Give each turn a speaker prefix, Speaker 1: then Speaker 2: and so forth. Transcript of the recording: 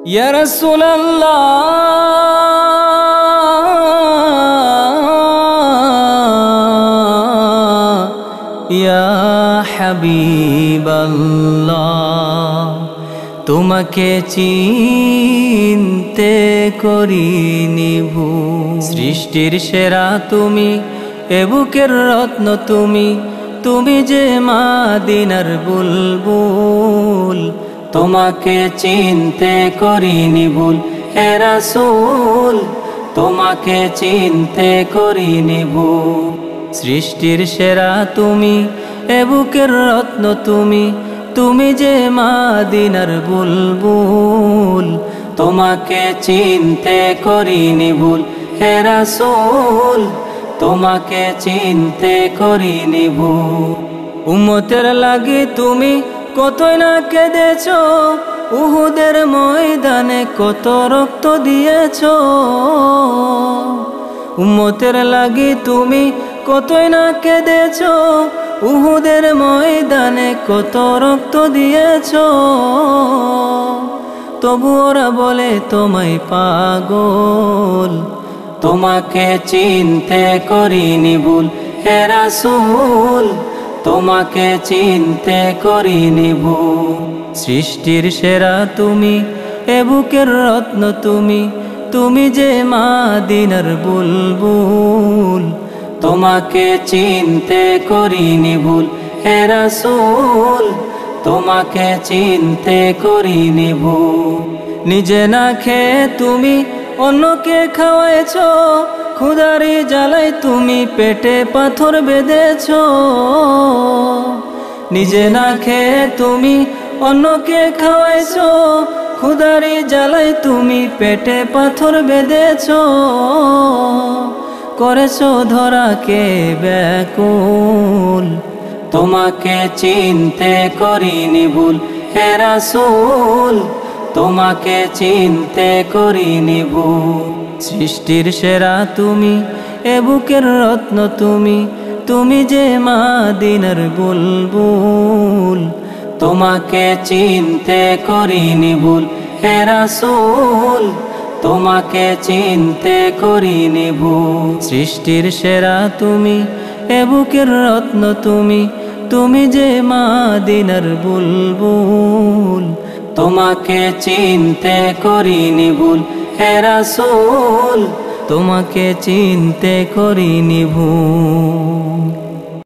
Speaker 1: ইয়া রাসূলুল্লাহ ইয়া হাবিবাল্লাহ, তোমাকে চিনতে করিনি ভুল। সৃষ্টির সেরা তুমি, এ বুকের রত্ন তুমি, তুমি যে মদিনার বুলবুল। তোমাকে চিনতে করিনি ভুল হে রাসূল, তোমাকে চিনতে করিনি ভুল। সৃষ্টির সেরা তুমি, এ বুকের রত্ন তুমি, তুমি যে মদিনার বুলবুল। তোমাকে চিনতে করিনি ভুল হে রাসূল, তোমাকে চিনতে করিনি ভুল। উম্মতের লাগি তুমি কতই না কেঁদেছো, উহুদের ময়দানে কত রক্ত দিয়েছো। উম্মতের লাগি তুমি কতই না কেঁদেছো, উহুদের ময়দানে কত রক্ত দিয়েছো। তবু ওরা বলে তোমায় পাগল, তোমাকে চিনতে করিনি ভুল হে রাসূল, তোমাকে চিনতে করিনি ভুল। সৃষ্টির সেরা তুমি, এ বুকের রত্ন তুমি, তুমি যে মদিনার বুলবুল। তোমাকে চিনতে করিনি ভুল হে রাসূল, তোমাকে চিনতে করিনি ভুল। নিজে না খেয়ে তুমি অন্যকে খাওয়াইছো, ক্ষুধারি জ্বালায় তুমি পেটে পাথর বেঁধেছো। নিজে না খেয়ে তুমি অন্যকে খাওয়াইছো, ক্ষুধারি জ্বালায় তুমি পেটে পাথর বেঁধেছো। করেছো ধরাকে ব্যাকুল, তোমাকে চিনতে করিনি ভুল হে রাসূল, তোমাকে চিনতে করিনি ভুল। সৃষ্টির সেরা তুমি, এ বুকের রত্ন তুমি, তুমি যে মদিনার বুলবুল। তোমাকে চিনতে করিনি ভুল হে রাসূল, তোমাকে চিনতে করিনি ভুল। সৃষ্টির সেরা তুমি, এ বুকের রত্ন তুমি, তুমি যে মদিনার বুলবুল। তোমাকে চিনতে করিনি ভুল হে রাসূল, তোমাকে চিনতে করিনি ভুল।